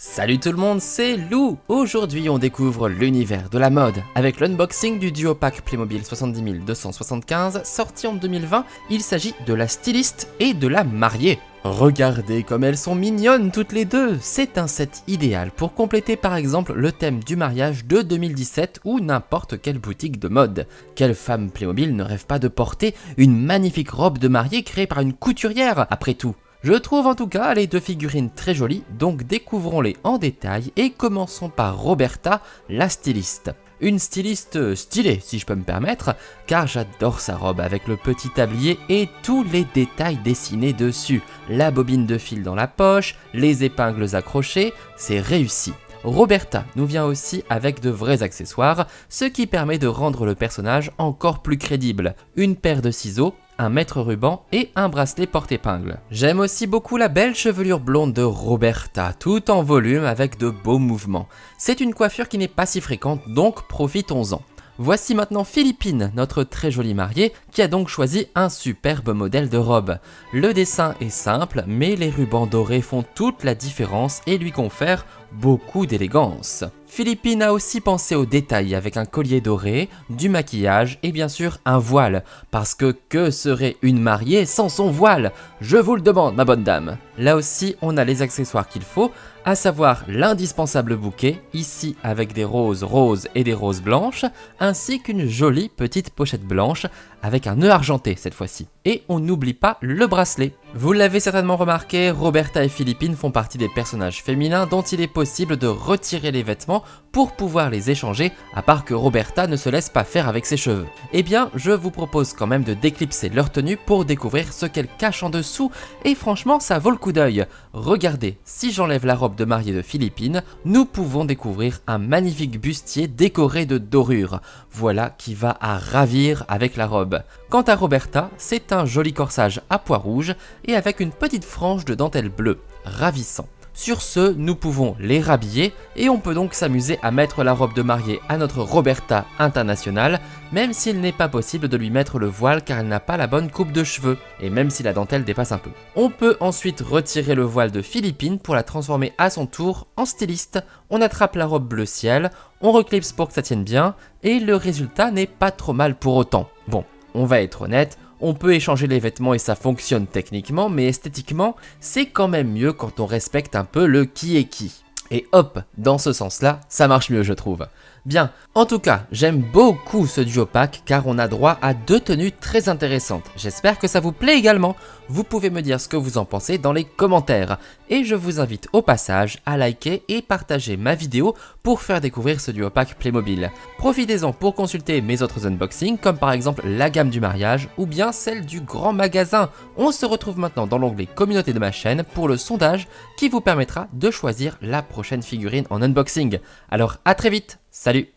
Salut tout le monde, c'est Lou. Aujourd'hui on découvre l'univers de la mode avec l'unboxing du duo pack Playmobil 70275 sorti en 2020. Il s'agit de la styliste et de la mariée. Regardez comme elles sont mignonnes toutes les deux. C'est un set idéal pour compléter par exemple le thème du mariage de 2017 ou n'importe quelle boutique de mode. Quelle femme Playmobil ne rêve pas de porter une magnifique robe de mariée créée par une couturière après tout? Je trouve en tout cas les deux figurines très jolies, donc découvrons-les en détail et commençons par Roberta, la styliste. Une styliste stylée si je peux me permettre, car j'adore sa robe avec le petit tablier et tous les détails dessinés dessus. La bobine de fil dans la poche, les épingles accrochées, c'est réussi. Roberta nous vient aussi avec de vrais accessoires, ce qui permet de rendre le personnage encore plus crédible. Une paire de ciseaux, un mètre ruban et un bracelet porte-épingle. J'aime aussi beaucoup la belle chevelure blonde de Roberta, tout en volume avec de beaux mouvements. C'est une coiffure qui n'est pas si fréquente, donc profitons-en. Voici maintenant Philippine, notre très jolie mariée, qui a donc choisi un superbe modèle de robe. Le dessin est simple, mais les rubans dorés font toute la différence et lui confèrent beaucoup d'élégance. Philippine a aussi pensé aux détails avec un collier doré, du maquillage et bien sûr un voile, parce que serait une mariée sans son voile? Je vous le demande ma bonne dame. Là aussi on a les accessoires qu'il faut, à savoir l'indispensable bouquet, ici avec des roses roses et des roses blanches, ainsi qu'une jolie petite pochette blanche avec un nœud argenté cette fois-ci. Et on n'oublie pas le bracelet. Vous l'avez certainement remarqué, Roberta et Philippine font partie des personnages féminins dont il est possible de retirer les vêtements pour pouvoir les échanger, à part que Roberta ne se laisse pas faire avec ses cheveux. Eh bien, je vous propose quand même de déclipser leur tenue pour découvrir ce qu'elle cache en dessous, et franchement, ça vaut le coup d'œil. Regardez, si j'enlève la robe de mariée de Philippine, nous pouvons découvrir un magnifique bustier décoré de dorures. Voilà qui va à ravir avec la robe. Quant à Roberta, c'est un joli corsage à pois rouge et avec une petite frange de dentelle bleue, ravissant. Sur ce, nous pouvons les rhabiller et on peut donc s'amuser à mettre la robe de mariée à notre Roberta internationale, même s'il n'est pas possible de lui mettre le voile car elle n'a pas la bonne coupe de cheveux, et même si la dentelle dépasse un peu. On peut ensuite retirer le voile de Philippine pour la transformer à son tour en styliste. On attrape la robe bleu ciel, on reclipse pour que ça tienne bien, et le résultat n'est pas trop mal pour autant. Bon, on va être honnête, on peut échanger les vêtements et ça fonctionne techniquement, mais esthétiquement, c'est quand même mieux quand on respecte un peu le qui est qui. Et hop, dans ce sens-là, ça marche mieux je trouve. Bien, en tout cas, j'aime beaucoup ce duo pack car on a droit à deux tenues très intéressantes. J'espère que ça vous plaît également. Vous pouvez me dire ce que vous en pensez dans les commentaires. Et je vous invite au passage à liker et partager ma vidéo pour faire découvrir ce duo pack Playmobil. Profitez-en pour consulter mes autres unboxings comme par exemple la gamme du mariage ou bien celle du grand magasin. On se retrouve maintenant dans l'onglet communauté de ma chaîne pour le sondage qui vous permettra de choisir la prochaine figurine en unboxing. Alors à très vite, salut!